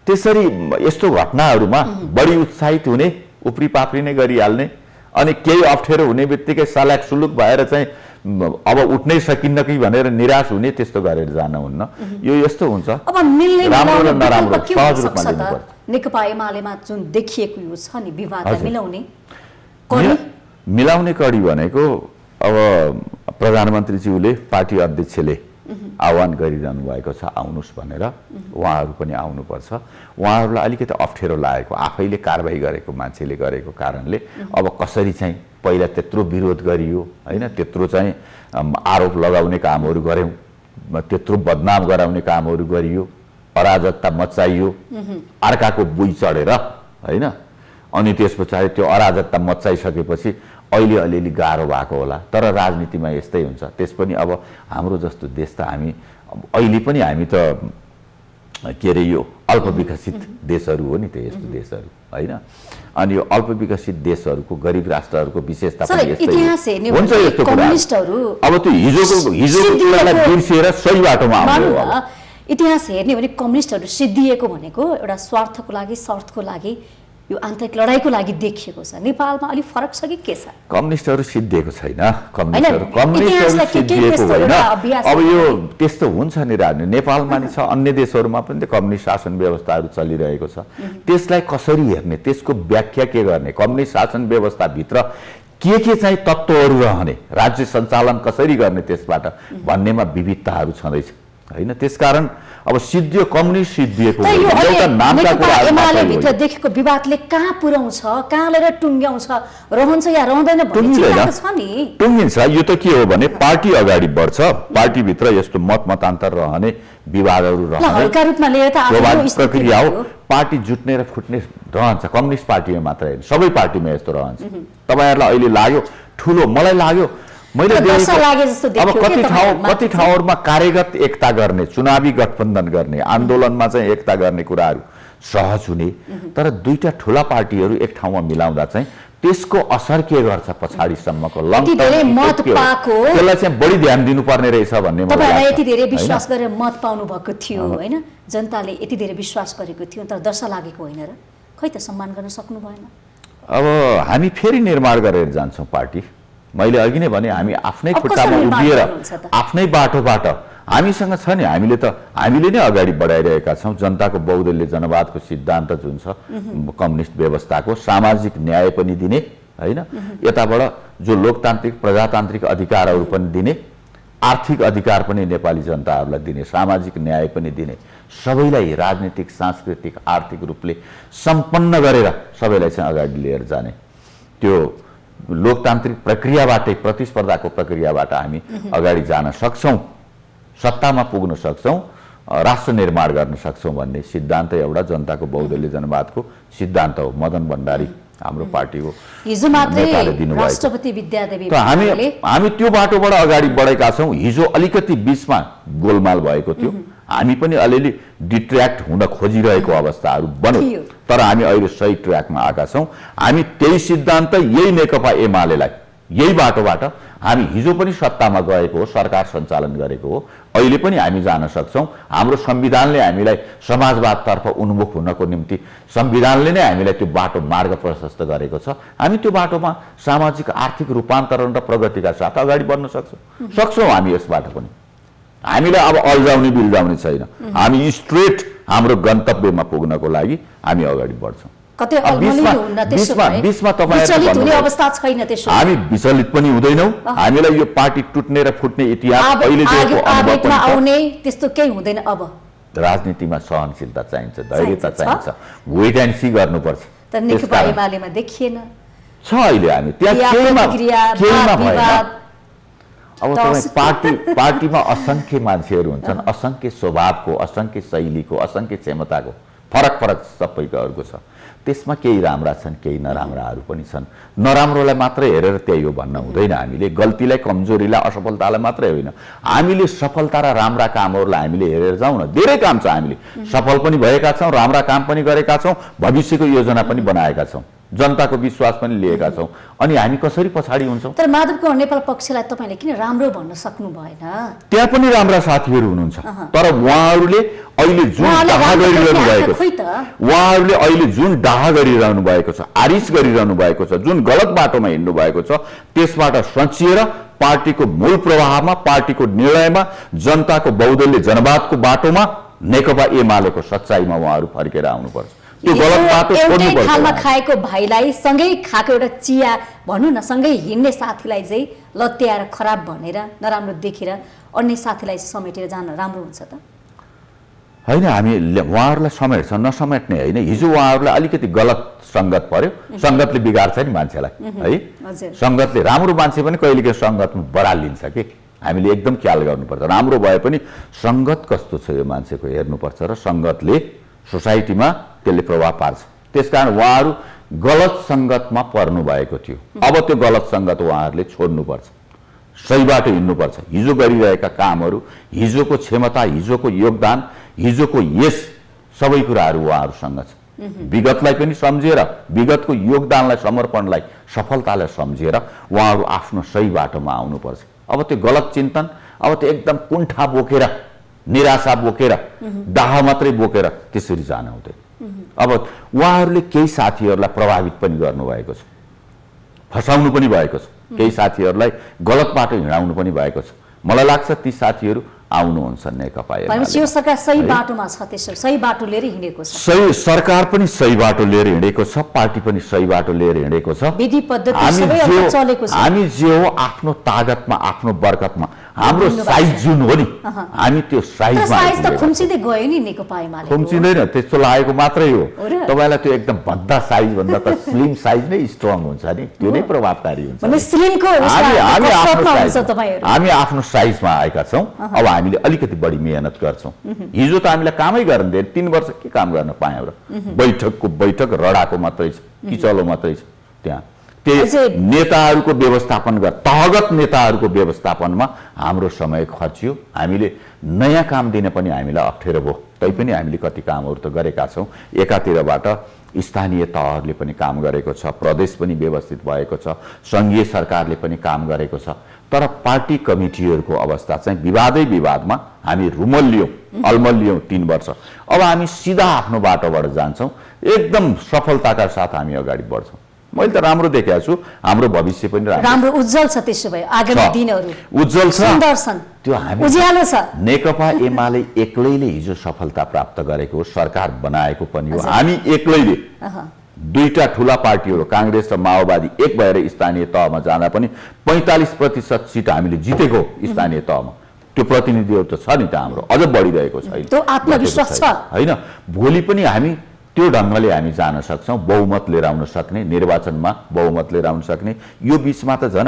त्यसरी यस्तो घटनाहरूमा बढी उत्साहित हुने, उफ्री पाफ्री नै गरिहाल्ने, अनि केही अप्ठ्यारो हुने बित्तिकै सल्याक सुलुक भएर चाहिँ अब उठ्नै सकिन्न कि भनेर निराश हुने, त्यस्तो गरेर जान हुन्न। यो यस्तो हुन्छ।
अब मिल्ने
राम्रो र नराम्रो सहज रूपमा लिनुपर्छ।
नेकपा एमालेमा जुन देखिएको यो छ नि विवादलाई
मिलाउने कडी भनेको, अब प्रधानमन्त्रीज्यूले, पार्टी अध्यक्षले आह्वान गरिरहनु भएको छ आउनुहोस् भनेर, उहाँहरू पनि आउनुपर्छ। उहाँहरूलाई अलिकति अप्ठ्यारो लागेको, आफैले कारबाही गरेको मान्छेले गरेको कारणले अब कसरी चाहिँ पहिला त्यत्रो विरोध गरियो होइन, त्यत्रो चाहिँ आरोप लगाउने कामहरू गऱ्यौँ, त्यत्रो बदनाम गराउने कामहरू गरियो, अराजकता मचाइयो अर्काको बुई चढेर होइन, अनि त्यस पछाडि त्यो अराजकता मचाइसकेपछि अहिले अलिअलि गाह्रो भएको होला। तर राजनीतिमा यस्तै हुन्छ। त्यस पनि अब हाम्रो जस्तो देश त हामी अहिले पनि हामी त के अरे यो अल्पविकसित देशहरू हो नि, त यस्तो देशहरू होइन। अनि यो अल्पविकसित देशहरूको, गरिब राष्ट्रहरूको विशेषता पनि यस्तै हुन्छ। यस्तो कुराहरू अब त्यो हिजोको कुरालाई बिर्सिएर सही बाटोमा आउँछ।
इतिहास हेर्ने भने कम्युनिस्टहरू सिद्धिएको भनेको एउटा स्वार्थको लागि, स्वार्थको लागि, यो आन्तरिक लडाईको लागि देखिएको छ। नेपालमा अलि फरक छ कि के छ?
कम्युनिस्टहरू सिद्धिएको छैन, कम्युनिस्टहरू सिद्धिएको होइन। अब यो त्यस्तो हुन्छ नि, राजनीति नेपालमा नि छ, अन्य देशहरूमा पनि त कम्युनिस्ट शासन व्यवस्थाहरू चलिरहेको छ। त्यसलाई कसरी हेर्ने, त्यसको व्याख्या के गर्ने, कम्युनिस्ट शासन व्यवस्थाभित्र के चाहिँ तत्त्वहरू रहने, राज्य सञ्चालन कसरी गर्ने त्यसबाट भन्नेमा विविधताहरू छँदैछ होइन। त्यसकारण अब सिद्धियो कम्युनिस्ट सिद्धिएको
तर यो
एउटा नामका कुरा
एमाले भित्र देखेको विवादले कहाँ पुर्याउँछ, कहाँ लिएर टुङ्ग्याउँछ, रहन्छ या रहँदैन भन्ने चिन्ता छ नि।
टुङ्गिन्छ। यो त के हो भने पार्टी अगाडि बढ्छ, पार्टीभित्र यस्तो मतान्तर रहने, विवादहरू रहने
हल्का रूपमा लिएर त
स्वाभाविक प्रक्रिया हो। पार्टी जुट्ने र फुट्ने रहन्छ, कम्युनिस्ट पार्टीमा मात्र होइन, सबै पार्टीमा यस्तो रहन्छ। तपाईहरुलाई अहिले लाग्यो ठुलो, मलाई लाग्यो मैले अब कति ठाउँहरूमा कार्यगत एकता गर्ने, चुनावी गठबन्धन गर्ने, आन्दोलनमा चाहिँ एकता गर्ने कुराहरू सहज हुने, तर दुईटा ठुला पार्टीहरू एक ठाउँमा मिलाउँदा चाहिँ त्यसको असर के गर्छ पछाडिसम्मको त्यसलाई चाहिँ बढी ध्यान दिनुपर्ने रहेछ भन्ने मलाई लाग्छ।
यति धेरै विश्वास गरेर मत पाउनु भएको थियो हैन, जनताले यति धेरै विश्वास गरेको थियो, तर दशा लागेको होइन र खै त सम्मान गर्न सक्नु भएन।
अब हामी फेरि निर्माण गरेर जान्छौँ पार्टी। मैले अघि नै भने हामी आफ्नै खुट्टामा उभिएर आफ्नै बाटोबाट हामीसँग छ नि, हामीले नै अगाडि बढाइरहेका छौँ। जनताको बहुदलीय जनवादको सिद्धान्त जुन छ, कम्युनिस्ट व्यवस्थाको सामाजिक न्याय पनि दिने हैन, यताबाट जो लोकतान्त्रिक प्रजातान्त्रिक अधिकारहरू पनि दिने, आर्थिक अधिकार पनि नेपाली जनताहरूलाई दिने, सामाजिक न्याय पनि दिने, सबैलाई राजनीतिक सांस्कृतिक आर्थिक रूपले सम्पन्न गरेर सबैलाई चाहिँ अगाडि लिएर जाने, त्यो लोकतान्त्रिक प्रक्रियाबाटै प्रतिस्पर्धाको प्रक्रियाबाट हामी अगाडि जान सक्छौँ, सत्तामा पुग्न सक्छौँ, राष्ट्र निर्माण गर्न सक्छौँ भन्ने सिद्धान्त एउटा जनताको बहुदलीय जनवादको सिद्धान्त हो। मदन भण्डारी हाम्रो पार्टीको
हिजो मात्रै राष्ट्रपति विद्यादेवी
हामी त्यो बाटोबाट अगाडि बढेका छौँ। हिजो अलिकति बीचमा गोलमाल भएको थियो, हामी पनि अलिअलि डिट्र्याक्ट हुन खोजिरहेको अवस्थाहरू बन्यो, तर हामी अहिले सही ट्र्याकमा आएका छौँ। हामी त्यही सिद्धान्त, यही नेकपा एमालेलाई यही बाटोबाट हामी हिजो पनि सत्तामा गएको हो, सरकार सञ्चालन गरेको हो, अहिले पनि हामी जान सक्छौँ। हाम्रो संविधानले हामीलाई समाजवादतर्फ उन्मुख हुनको निम्ति संविधानले नै हामीलाई त्यो बाटो मार्ग प्रशस्त गरेको छ। हामी त्यो बाटोमा सामाजिक आर्थिक रूपान्तरण र प्रगतिका साथ अगाडि बढ्न सक्छौँ हामी यसबाट पनि। हामीलाई अब अल्झाउने बिल्झाउने छैन, हामी स्ट्रेट हाम्रो गन्तव्यमा पुग्नको लागि हामी अगाडि बढ्छौँ। हामी विचलित पनि हुँदैनौँ, हामीलाई यो पार्टी टुट्ने र फुट्ने इतिहास
त्यस्तो केही हुँदैन। अब
राजनीतिमा सहनशीलता चाहिन्छ, धैर्यता चाहिन्छ, वेट एन्ड सी गर्नुपर्छ।
देखिएन
छ अहिले हामी त्यहाँ भएन। अब तपाईँ पार्टीमा असंख्य मान्छेहरू हुन्छन्, असंख्य स्वभावको, असंख्य शैलीको, असंख्य क्षमताको, फरक सबैको छ। त्यसमा केही राम्रा छन्, केही नराम्राहरू पनि छन्। नराम्रोलाई मात्र हेरेर त्यही हो भन्न हुँदैन। हामीले गल्तीलाई, कमजोरीलाई, असफलतालाई मात्रै होइन, हामीले सफलता र राम्रा कामहरूलाई हामीले हेरेर जाउँ न। धेरै काम छ, हामीले सफल पनि भएका छौँ, राम्रा काम पनि गरेका छौँ, भविष्यको योजना पनि बनाएका छौँ, जनताको विश्वास पनि लिएका छौँ। अनि हामी कसरी पछाडि हुन्छौँ?
तर माधव कुँवर नेपाल पक्षलाई तपाईँले किन राम्रो भन्न सक्नु भएन?
त्यहाँ पनि राम्रा साथीहरू हुनुहुन्छ, तर उहाँहरूले अहिले जुन डाहा गरिरहनु भएको छ, उहाँहरूले अहिले जुन डाहा गरिरहनु भएको छ, आरिस गरिरहनु भएको छ, जुन गलत बाटोमा हिँड्नु भएको छ, त्यसबाट सचिएर पार्टीको मूल प्रवाहमा, पार्टीको निर्णयमा, जनताको बहुदलीय जनवादको बाटोमा, नेकपा एमालेको सच्चाइमा उहाँहरू फर्केर आउनुपर्छ। त्यो गलत बाटो छोड्नुपर्छ।
खालमा खाएको भाइलाई, सँगै खाएको एउटा चिया भनौँ न, सँगै हिँड्ने साथीलाई चाहिँ लत्याएर खराब भनेर, नराम्रो देखेर अन्य साथीलाई समेटेर जान राम्रो हुन्छ त
होइन? हामी उहाँहरूलाई समेट्छ, नसमेट्ने होइन। हिजो उहाँहरूलाई अलिकति गलत सङ्गत पर्यो, सङ्गतले बिगार्छ नि मान्छेलाई है। सङ्गतले, राम्रो मान्छे पनि कहिलेकाहीँ सङ्गतमा बढालिन्छ कि, हामीले एकदम ख्याल गर्नुपर्छ। राम्रो भए पनि सङ्गत कस्तो छ यो मान्छेको हेर्नुपर्छ, र सङ्गतले सोसाइटीमा त्यसले प्रभाव पार्छ। त्यसकारण उहाँहरू गलत सङ्गतमा पर्नु भएको थियो। अब त्यो गलत सङ्गत उहाँहरूले छोड्नुपर्छ, सही बाटो हिँड्नुपर्छ। हिजो गरिरहेका कामहरू, हिजोको क्षमता, हिजोको योगदान, हिजोको यस सबै कुराहरू उहाँहरूसँग छ। विगतलाई पनि सम्झेर, विगतको योगदानलाई, समर्पणलाई, सफलतालाई सम्झेर उहाँहरू आफ्नो सही बाटोमा आउनुपर्छ। अब त्यो गलत चिन्तन, अब त्यो एकदम कुण्ठा बोकेर, निराशा बोकेर, डाहा मात्रै बोकेर त्यसरी जान हुँदैन। अब उहाँहरूले केही साथीहरूलाई प्रभावित पनि गर्नुभएको छ, फसाउनु पनि भएको छ, केही साथीहरूलाई गलत बाटो हिँडाउनु पनि भएको छ। मलाई लाग्छ ती साथीहरू आउनुहुन्छ नेकपा एमाले।
सरकार सही बाटोमा छ, त्यसो सही बाटो लिएर हिँडेको छ।
सही सरकार पनि सही बाटो लिएर हिँडेको छ, पार्टी पनि सही बाटो लिएर हिँडेको छ।
विधि पद्धति सबै चलेको छ।
हामी जे हो आफ्नो तागतमा, आफ्नो बरकतमा हाम्रो साइज जुन हो नि हामी त्यो साइजमा
साइज त खुम्चिँदै गयो नि नेकपा एमाले
खुम्चिँदैन त्यस्तो लागेको मात्रै हो तपाईँलाई त्यो एकदम भद्दा साइज भन्दा त स्लिम साइज नै स्ट्रङ हुन्छ नि त्यो नै प्रभावकारी हुन्छ हामी आफ्नो साइजमा आएका छौँ अब हामीले अलिकति बढी मेहनत गर्छौँ हिजो त हामीलाई कामै गर्न दिए 3 वर्ष के काम गर्न पायौँ र बैठक रडाको मात्रै छ किचलो मात्रै छ त्यहाँ नेताहरूको व्यवस्थापन तहगत नेताहरूको व्यवस्थापनमा हाम्रो समय खर्चियो हामीले नयाँ काम दिन पनि हामीलाई अप्ठ्यारो भयो तैपनि हामीले कति कामहरू त गरेका छौँ एकातिरबाट स्थानीय तहहरूले पनि काम गरेको छ प्रदेश पनि व्यवस्थित भएको छ संघीय सरकारले पनि काम गरेको छ तर पार्टी कमिटीहरूको अवस्था चाहिँ विवादमा हामी रुमल्यौँ अलमल्यौँ 3 वर्ष अब हामी सिधा आफ्नो बाटोबाट जान्छौँ एकदम सफलताका साथ हामी अगाडि बढ्छौँ मैले त राम्रो देखेको छु हाम्रो भविष्य पनि
राम्रो उज्जवल छ त्यसो भए आगामी दिनहरू
उज्जवल छ
सुन्दर छन्
त्यो हामी
उज्यालो छ
नेकपा एमाले एक्लैले हिजो सफलता प्राप्त गरेको हो सरकार बनाएको पनि हो हामी एक्लैले दुईटा ठूला पार्टीहरू कांग्रेस र माओवादी एक भएर स्थानीय तहमा जाँदा पनि 45% सिट हामीले जितेको स्थानीय तहमा त्यो प्रतिनिधिहरू त छ नि त हाम्रो अझ बढिरहेको छ
त्यो आत्मविश्वास छ
हैन भोलि पनि हामी त्यो ढंगले हामी जान सक्छौं बहुमत लिएर आउन सक्ने निर्वाचनमा बहुमत लिएर आउन सक्ने यो बीचमा त झन्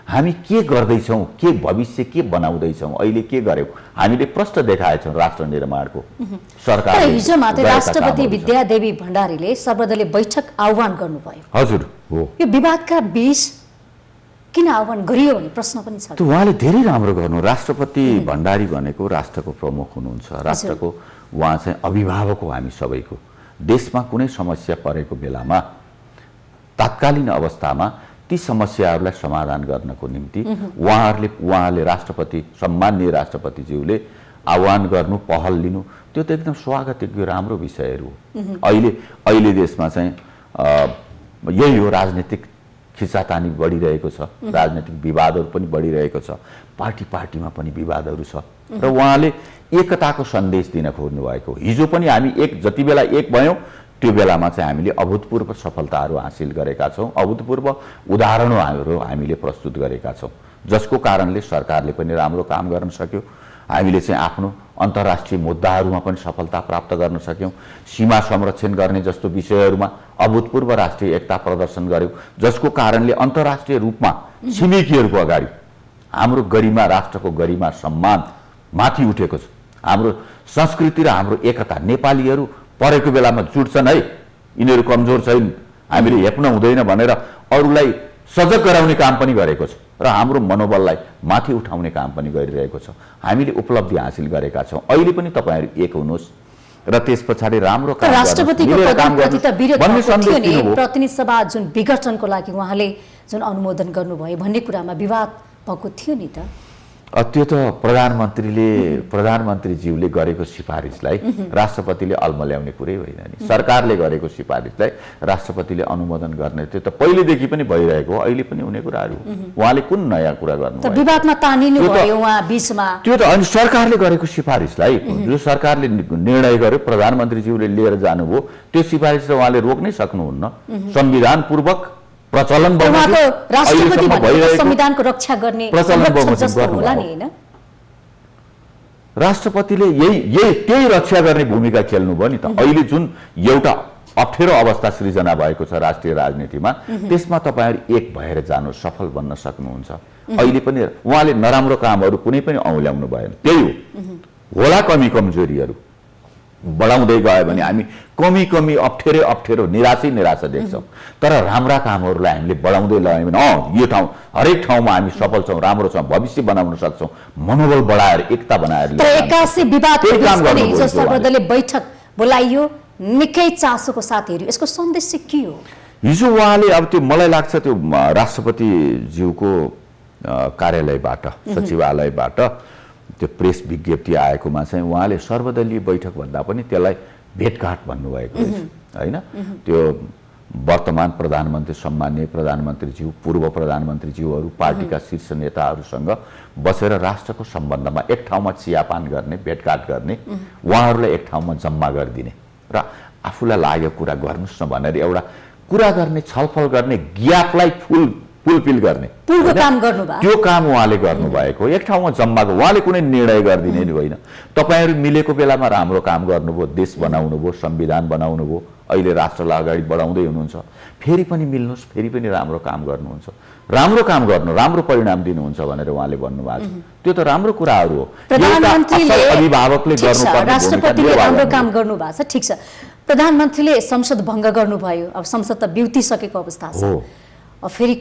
हामी के गर्दै छौं के भविष्य के बनाउँदै छौं अहिले के गर्यौ हामीले प्रश्न देखाएछौं राष्ट्र निर्माणको सरकार
हिजो मात्र राष्ट्रपति विद्यादेवी भण्डारीले सर्वदलीय बैठक आह्वान गर्नुभयो
हजुर हो
यो विवादका बीच किन आह्वान गरियो भन्ने प्रश्न पनि छ
त्यो उहाँले धेरै राम्रो गर्नु राष्ट्रपति भण्डारी भनेको राष्ट्रको प्रमुख हुनुहुन्छ राष्ट्रको उहाँ चाहिँ अभिभावक हो हामी सबैको देशमा कुनै समस्या परेको बेलामा तत्कालीन अवस्थामा ती समस्याहरूलाई समाधान गर्नको निम्ति उहाँले राष्ट्रपति सम्माननीय राष्ट्रपतिज्यूले आह्वान गर्नु पहल लिनु त्यो त एकदम स्वागतयोग्य राम्रो विषयहरू हो अहिले देशमा चाहिँ यही हो राजनीतिक खिचातानी बढिरहेको छ राजनीतिक विवादहरू पनि बढिरहेको छ पार्टीमा पनि विवादहरू छ र उहाँले एकताको सन्देश दिन खोज्नु भएको हिजो पनि हामी जति बेला एक भयौं त्यो बेलामा चाहिँ हामीले अभूतपूर्व सफलताहरू हासिल गरेका छौं अभूतपूर्व उदाहरणहरू हामीले प्रस्तुत गरेका छौं जसको कारणले सरकारले पनि राम्रो काम गर्न सक्यो हामीले चाहिँ आफ्नो अन्तर्राष्ट्रिय मुद्दाहरूमा पनि सफलता प्राप्त गर्न सक्यौं सीमा संरक्षण गर्ने जस्तो विषयहरूमा अभूतपूर्व राष्ट्रिय एकता प्रदर्शन गर्यौं जसको कारणले अन्तर्राष्ट्रिय रूपमा छिमेकीहरूको अगाडि हाम्रो गरिमा राष्ट्रको गरिमा सम्मान माथि उठेको छ हाम्रो संस्कृति र हाम्रो एकता नेपालीहरू परेको बेलामा जुट्छन् है यिनीहरू कमजोर छैन हामीले हेप्न हुँदैन भनेर अरूलाई सजग गराउने काम पनि गरेको छ र हाम्रो मनोबललाई माथि उठाउने काम पनि गरिरहेको छ हामीले उपलब्धि हासिल गरेका छौं अहिले पनि तपाईहरु एक हुनुहोस् र त्यसपछि राम्रो काम गर्नु
राष्ट्रपतिको पदप्रति त विरोध प्रतिनिधि सभा जुन विघटनको लागि उहाँले जुन अनुमोदन गर्नुभयो भन्ने कुरामा विवाद भएको थियो नि त
त्यो त प्रधानमन्त्रीज्यूले गरेको सिफारिसलाई राष्ट्रपतिले अल्मल्याउने कुरै होइन नि सरकारले गरेको सिफारिसलाई राष्ट्रपतिले अनुमोदन गर्ने त्यो त पहिलेदेखि पनि भइरहेको हो अहिले पनि हुने कुराहरू उहाँले कुन नयाँ कुरा गर्नु
भयो विवादमा तानिनु भयो उहाँ बीचमा
त्यो त अनि सरकारले गरेको सिफारिसलाई जो सरकारले निर्णय गर्यो प्रधानमन्त्रीज्यूले लिएर जानुभयो त्यो सिफारिस त उहाँले रोक्नै सक्नुहुन्न संविधान पूर्वक प्रचलन
संविधानको रक्षा गर्ने होला नि हैन
राष्ट्रपतिले त्यही रक्षा गर्ने भूमिका खेल्नु भयो नि त अहिले जुन एउटा अप्ठ्यारो अवस्था सृजना भएको छ राष्ट्रिय राजनीतिमा त्यसमा तपाईहरु एक भएर जानु सफल बन्न सक्नुहुन्छ अहिले पनि उहाँले नराम्रो कामहरू कुनै पनि औल्याउनु भएन त्यही हो होला कमजोरीहरू बढाउँदै गयो भने हामी कमी अप्ठ्यारो निराशा देख्छौं तर राम्रा कामहरूलाई हामीले बढाउँदै लग्यौं भने यो ठाउँ हरेक ठाउँमा हामी सफल छौं राम्रो छौं भविष्य बनाउन सक्छौं मनोबल बढाएर एकता बनाएर
सर्वदलीय बैठक बोलाइयो निकै चासोको साथ हेर्यो यसको सन्देश चाहिँ के हो
हिजो उहाँले अब त्यो मलाई लाग्छ त्यो राष्ट्रपतिज्यूको कार्यालयबाट सचिवालयबाट त्यो प्रेस विज्ञप्ति आएकोमा चाहिँ उहाँले सर्वदलीय बैठक भन्दा पनि त्यसलाई भेटघाट भन्नुभएको हैन त्यो वर्तमान प्रधानमन्त्री सम्माननीय प्रधानमन्त्रीज्यू पूर्व प्रधानमन्त्रीज्यूहरू पार्टीका शीर्ष नेताहरूसँग बसेर राष्ट्रको सम्बन्धमा एक ठाउँमा चियापान गर्ने भेटघाट गर्ने उहाँहरूलाई एक ठाउँमा जम्मा गरिदिने र आफूलाई लागेको कुरा गर्नुस् न भनेर एउटा कुरा गर्ने छलफल गर्ने ग्यापलाई फुल पुलपिल गर्ने
पुलको काम गर्नुभयो
त्यो काम उहाँले गर्नुभएको एक ठाउँमा जम्माको उहाँले कुनै निर्णय गरिदिने नि होइन तपाईहरु मिलेको बेलामा राम्रो काम गर्नुभयो देश बनाउनु भयो संविधान बनाउनु भयो अहिले राष्ट्रलाई अगाडि बढाउँदै हुनुहुन्छ फेरि पनि मिल्नुस् फेरि पनि राम्रो काम गर्नुहुन्छ राम्रो काम गर्नु राम्रो परिणाम दिनुहुन्छ भनेर उहाँले भन्नुभएको छ त्यो त राम्रो कुराहरु हो
प्रधानमन्त्रीले
अभिभावकले गर्नुपर्ने
राष्ट्रपतिले राम्रो काम गर्नुभएको छ ठीक छ प्रधानमन्त्रीले संसद भङ्ग गर्नुभयो अब संसद त बिउतिसकेको अवस्था छ अब फेरि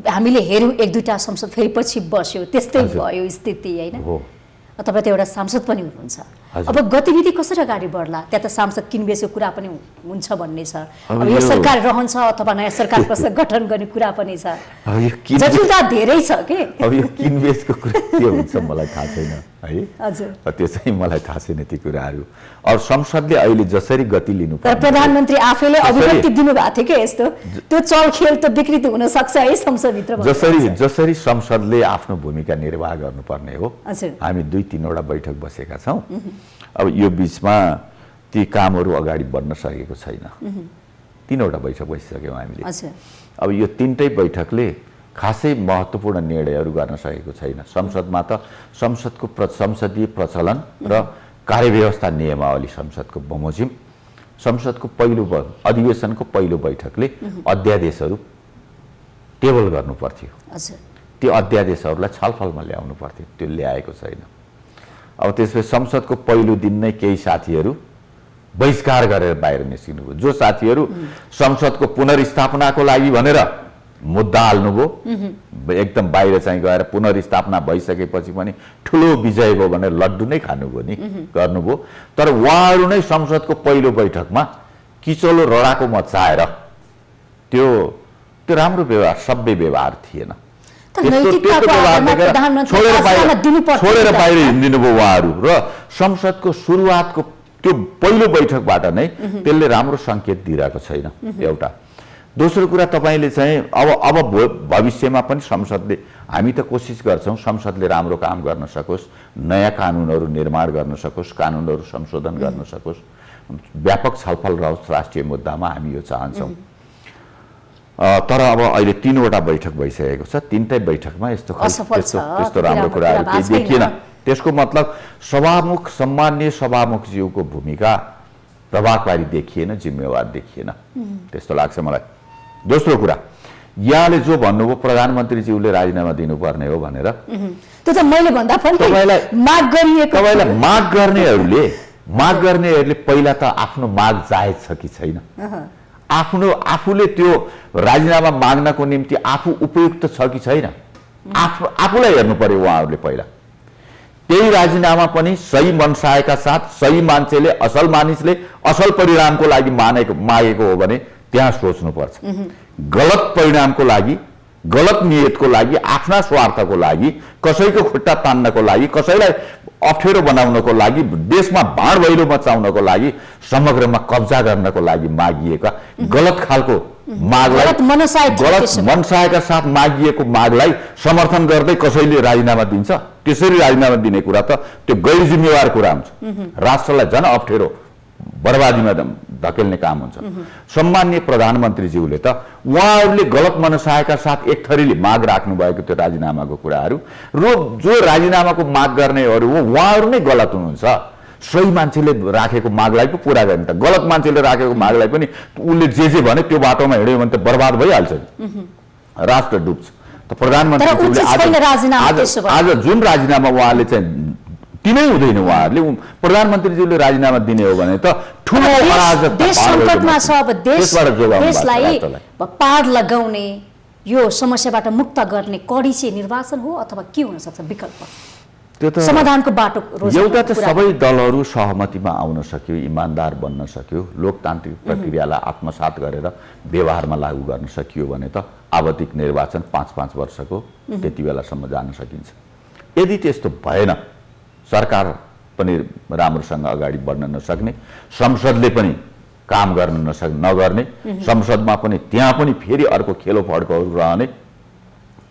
हामीले हेर्यौं एक दुईटा संसद फेरि पछि बस्यो त्यस्तै भयो स्थिति हैन तपाईँ त एउटा सांसद पनि हुनुहुन्छ अब गतिविधि कसरी अगाडि बढ्ला त्यहाँ त सांसद किनबेचको कुरा पनि हुन्छ भन्ने छ अब यो सरकार रहन्छ अथवा नयाँ सरकार कसरी गठन गर्ने कुरा पनि छ जटिलता धेरै छ के
अब यो किनबेचको कुरा के हुन्छ मलाई थाहा छैन है
हजुर
त्यो चाहिँ मलाई थाहा छैन ती कुराहरू अब संसदले अहिले जसरी गति लिनु
तर प्रधानमन्त्री आफैले अभिव्यक्ति दिनुभएको थियो के यस्तो त्यो चलखेल त विकृत हुन सक्छ है संसदभित्र
जसरी संसदले आफ्नो भूमिका निर्वाह गर्नुपर्ने हो
हजुर
हामी 2-3 वटा बैठक बसेका छौं अब यो बीचमा ती कामहरू अगाडि बढ्न सकेको छैन 3 वटा बैठक बसिसक्यौं हामीले
हजुर
अब यो 3टै बैठकले खासै महत्त्वपूर्ण निर्णयहरू गर्न सकेको छैन संसदमा त संसदको संसदीय प्रचलन र कार्यव्यवस्था नियमावली संसदको बमोजिम संसदको पहिलो अधिवेशनको पहिलो बैठकले अध्यादेशहरू टेबल गर्नु पर्थ्यो
हजुर
त्यो अध्यादेशहरूलाई छलफलमा ल्याउनु पर्थ्यो त्यो ल्याएको छैन अब त्यसपछि संसदको पहिलो दिन नै केही साथीहरू बहिष्कार गरेर बाहिर निस्किनुभयो जो साथीहरू संसदको पुनर्स्थापनाको लागि भनेर मुद्दा हाल्नुभयो एकदम बाहिर चाहिँ गएर पुनर्स्थापना भइसकेपछि पनि ठुलो विजय भयो भनेर लड्डु नै खानुभयो नि गर्नुभयो तर उहाँहरू नै संसदको पहिलो बैठकमा किचलो रडाको मचाएर त्यो राम्रो व्यवहार सभ्य व्यवहार थिएन छोडेर बाहिर हिँडिदिनु भयो उहाँहरू र संसदको सुरुवातको त्यो पहिलो बैठकबाट नै त्यसले राम्रो संकेत दिइरहेको छैन एउटा दोस्रो कुरा तपाईले चाहिँ अब भविष्यमा पनि संसदले हामी त कोसिस गर्छौं संसदले राम्रो काम गर्न सकोस् नयाँ कानुनहरू निर्माण गर्न सकोस् कानुनहरू संशोधन गर्न सकोस् व्यापक छलफल रहोस् राष्ट्रिय मुद्दामा हामी यो चाहन्छौं तर अब अहिले 3 वटा बैठक भइसकेको छ 3टै बैठकमा यस्तो राम्रो कुराहरू केही देखिएन त्यसको मतलब सभामुख सम्माननीय सभामुख ज्यूको भूमिका प्रभावकारी देखिएन जिम्मेवार देखिएन त्यस्तो लाग्छ मलाई दोस्रो कुरा यहाँले जो भन्नुभयो प्रधानमन्त्री ज्यूले राजीनामा दिनुपर्ने हो भनेर
त्यो त मैले भन्दा पनि
तपाईलाई माग गर्नेहरूले पहिला त आफ्नो माग जायज छ कि छैन आफूले त्यो राजीनामा माग्नको निम्ति आफू उपयुक्त छ कि छैन आफूलाई हेर्नु पर्यो उहाँहरूले पहिला त्यही राजीनामा पनि सही मनसायका साथ सही मान्छेले असल मानिसले असल परिणामको लागि मागेको हो भने त्यहाँ सोच्नु पर्छ गलत परिणामको लागि गलत नियतको लागि आफ्ना स्वार्थको लागि कसैको खुट्टा तान्नको लागि कसैलाई अप्ठ्यारो बनाउनको लागि देशमा भाँडभैलो मचाउनको लागि समग्रमा कब्जा गर्नको लागि मागिएका गलत खालको मागलाई गलत मनसायका साथ मागिएको मागलाई समर्थन गर्दै कसैले राजीनामा दिन्छ त्यसरी राजीनामा दिने कुरा त त्यो गैर जिम्मेवार कुरा हुन्छ राष्ट्रलाई जन अप्ठ्यारो बर्बादीमा धकेल्ने काम हुन्छ सम्माननीय प्रधानमन्त्रीज्यूले त उहाँहरूले गलत मनसायका साथ एक थरीले माग राख्नु भएको त्यो राजीनामाको कुराहरू र जो राजीनामाको माग गर्नेहरू हो उहाँहरू नै गलत हुनुहुन्छ सही मान्छेले राखेको मागलाई पो पूरा गर्ने त गलत मान्छेले राखेको मागलाई पनि उले जे भने त्यो बाटोमा हिँड्यो भने त बर्बाद भइहाल्छ राष्ट्र डुब्छ त प्रधानमन्त्रीज्यूले आज जुन राजीनामा उहाँले चाहिँ दिनै हुँदैन उहाँहरूले प्रधानमन्त्रीज्यूले राजीनामा दिने हो भने त ठूलो अराजकता
देश संकटमा छ अब देशलाई पार लगाउने यो समस्याबाट मुक्त गर्ने कडी चाहिँ निर्वाचन हो अथवा के हुन सक्छ विकल्प
त्यो त
समाधानको बाटो
एउटा त सबै दलहरू सहमतिमा आउन सक्यो इमानदार बन्न सक्यो लोकतान्त्रिक प्रक्रियालाई आत्मसात गरेर व्यवहारमा लागू गर्न सकियो भने त आवधिक निर्वाचन 5-5 वर्षको त्यति बेलासम्म जान सकिन्छ यदि त्यस्तो भएन सरकार पनि राम्रोसँग अगाडि बढ्न नसक्ने संसदले पनि काम गर्न नगर्ने संसदमा पनि त्यहाँ पनि फेरि अर्को खेलो फड्कोहरू रहने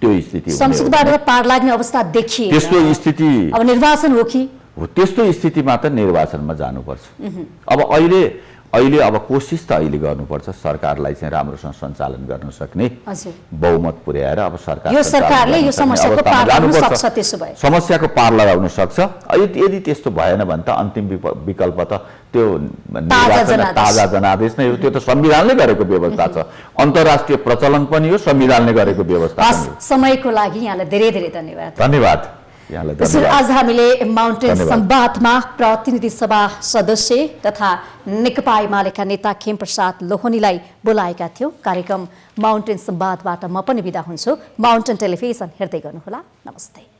त्यो स्थिति
संसदबाट पार लाग्ने अवस्था देखिए
त्यस्तो स्थिति
अब निर्वाचन हो कि
त्यस्तो स्थितिमा त निर्वाचनमा जानुपर्छ अब अहिले अहिले अब कोसिस त अहिले गर्नुपर्छ सरकारलाई चाहिँ राम्रोसँग सञ्चालन गर्न सक्ने
हजुर
बहुमत पुर्याएर अब सरकार
यो सरकारले यो समस्याको पार लगाउन सक्छ त्यसो भए
समस्याको पार लगाउन सक्छ यदि त्यस्तो भएन भने त अन्तिम विकल्प त त्यो ताजा जनादेश नै हो त्यो त संविधानले गरेको व्यवस्था छ अन्तर्राष्ट्रिय प्रचलन पनि हो संविधानले गरेको व्यवस्था पनि हो
समयको लागि यहाँलाई धेरै धेरै धन्यवाद
धन्यवाद यहाँलाई धन्यवाद
आज हामीले माउन्टेन संवादमा प्रतिनिधि सभा सदस्य तथा नेकपा एमालेका नेता खेमप्रसाद लोहनीलाई बोलाएका थियौं कार्यक्रम माउन्टेन संवादबाट म पनि बिदा हुन्छु माउन्टेन टेलिभिजन हेर्दै गर्नुहोला नमस्ते